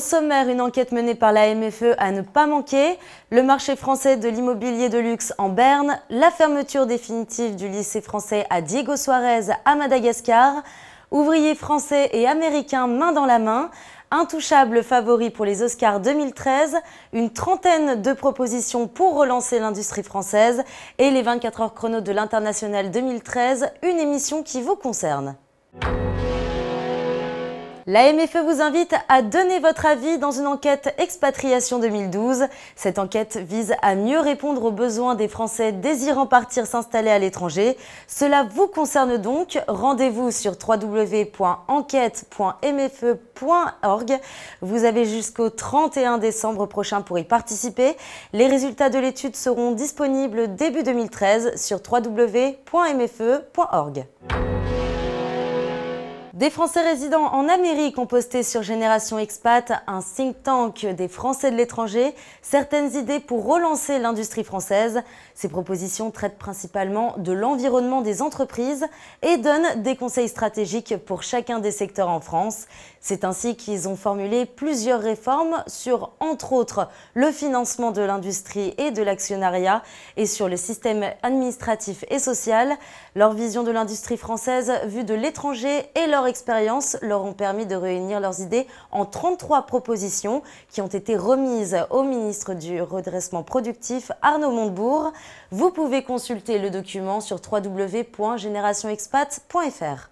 sommaire, une enquête menée par la MFE à ne pas manquer, le marché français de l'immobilier de luxe en berne, la fermeture définitive du lycée français à Diego Suarez à Madagascar, ouvriers français et américains main dans la main, intouchable favori pour les Oscars 2013, une trentaine de propositions pour relancer l'industrie française et les 24 heures chrono de l'International 2013, une émission qui vous concerne. La MFE vous invite à donner votre avis dans une enquête Expatriation 2012. Cette enquête vise à mieux répondre aux besoins des Français désirant partir s'installer à l'étranger. Cela vous concerne donc. Rendez-vous sur www.enquête.mfe.org. Vous avez jusqu'au 31 décembre prochain pour y participer. Les résultats de l'étude seront disponibles début 2013 sur www.mfe.org. Des Français résidant en Amérique ont posté sur Génération Expat, un think tank des Français de l'étranger, certaines idées pour relancer l'industrie française. Ces propositions traitent principalement de l'environnement des entreprises et donnent des conseils stratégiques pour chacun des secteurs en France. C'est ainsi qu'ils ont formulé plusieurs réformes sur, entre autres, le financement de l'industrie et de l'actionnariat et sur le système administratif et social. Leur vision de l'industrie française vue de l'étranger et leur expérience leur ont permis de réunir leurs idées en 33 propositions qui ont été remises au ministre du Redressement productif Arnaud Montebourg. Vous pouvez consulter le document sur www.generationexpat.fr.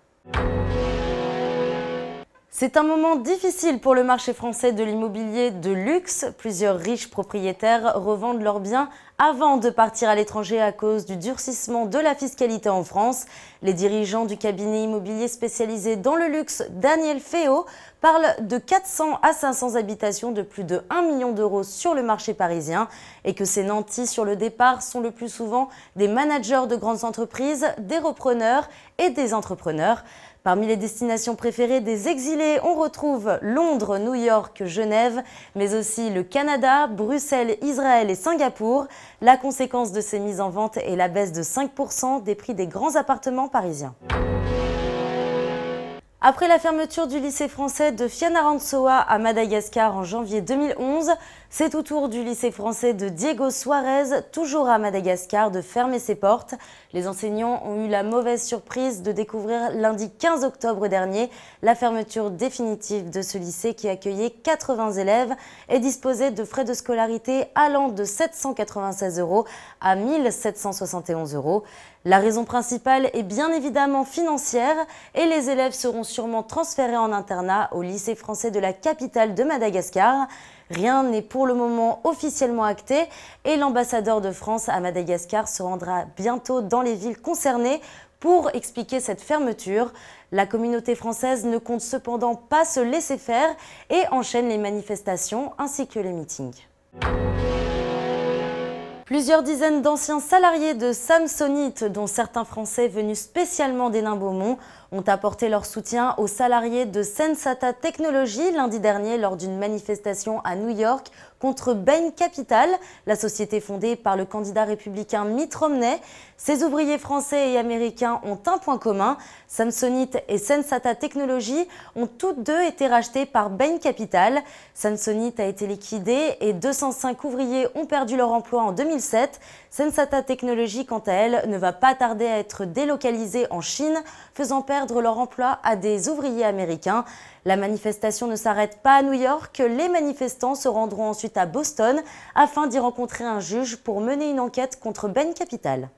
C'est un moment difficile pour le marché français de l'immobilier de luxe. Plusieurs riches propriétaires revendent leurs biens avant de partir à l'étranger à cause du durcissement de la fiscalité en France. Les dirigeants du cabinet immobilier spécialisé dans le luxe, Daniel Féot, parlent de 400 à 500 habitations de plus de 1 million d'euros sur le marché parisien et que ces nantis sur le départ sont le plus souvent des managers de grandes entreprises, des repreneurs et des entrepreneurs. Parmi les destinations préférées des exilés, on retrouve Londres, New York, Genève, mais aussi le Canada, Bruxelles, Israël et Singapour. La conséquence de ces mises en vente est la baisse de 5% des prix des grands appartements parisiens. Après la fermeture du lycée français de Fianarantsoa à Madagascar en janvier 2011, c'est au tour du lycée français de Diego Suarez, toujours à Madagascar, de fermer ses portes. Les enseignants ont eu la mauvaise surprise de découvrir lundi 15 octobre dernier la fermeture définitive de ce lycée qui accueillait 80 élèves et disposait de frais de scolarité allant de 796 € à 1 771 €. La raison principale est bien évidemment financière et les élèves seront sûrement transférés en internat au lycée français de la capitale de Madagascar. Rien n'est pour le moment officiellement acté et l'ambassadeur de France à Madagascar se rendra bientôt dans les villes concernées pour expliquer cette fermeture. La communauté française ne compte cependant pas se laisser faire et enchaîne les manifestations ainsi que les meetings. Plusieurs dizaines d'anciens salariés de Samsonite, dont certains Français venus spécialement des Nains-Beaumont, ont apporté leur soutien aux salariés de Sensata Technologies lundi dernier lors d'une manifestation à New York contre Bain Capital, la société fondée par le candidat républicain Mitt Romney. Ces ouvriers français et américains ont un point commun. Samsonite et Sensata Technologies ont toutes deux été rachetés par Bain Capital. Samsonite a été liquidé et 205 ouvriers ont perdu leur emploi en 2007. Sensata Technologies, quant à elle, ne va pas tarder à être délocalisée en Chine, faisant perdre leur emploi à des ouvriers américains. La manifestation ne s'arrête pas à New York. Les manifestants se rendront ensuite à Boston afin d'y rencontrer un juge pour mener une enquête contre Bain Capital.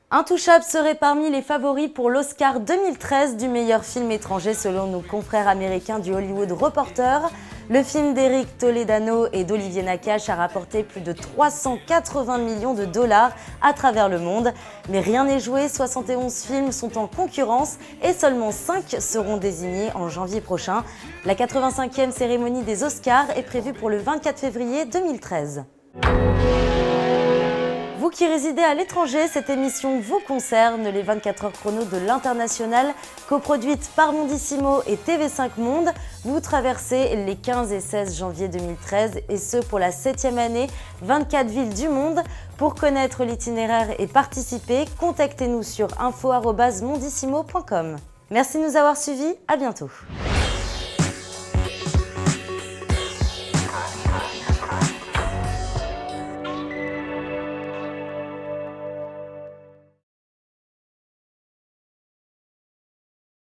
Intouchable serait parmi les favoris pour l'Oscar 2013 du meilleur film étranger selon nos confrères américains du Hollywood Reporter. Le film d'Eric Toledano et d'Olivier Nakache a rapporté plus de 380 millions de dollars à travers le monde. Mais rien n'est joué, 71 films sont en concurrence et seulement 5 seront désignés en janvier prochain. La 85e cérémonie des Oscars est prévue pour le 24 février 2013. Vous qui résidez à l'étranger, cette émission vous concerne. Les 24 heures chrono de l'International, coproduite par Mondissimo et TV5 Monde. Vous traversez les 15 et 16 janvier 2013 et ce pour la 7e année, 24 villes du monde. Pour connaître l'itinéraire et participer, contactez-nous sur info@mondissimo.com. Merci de nous avoir suivis, à bientôt.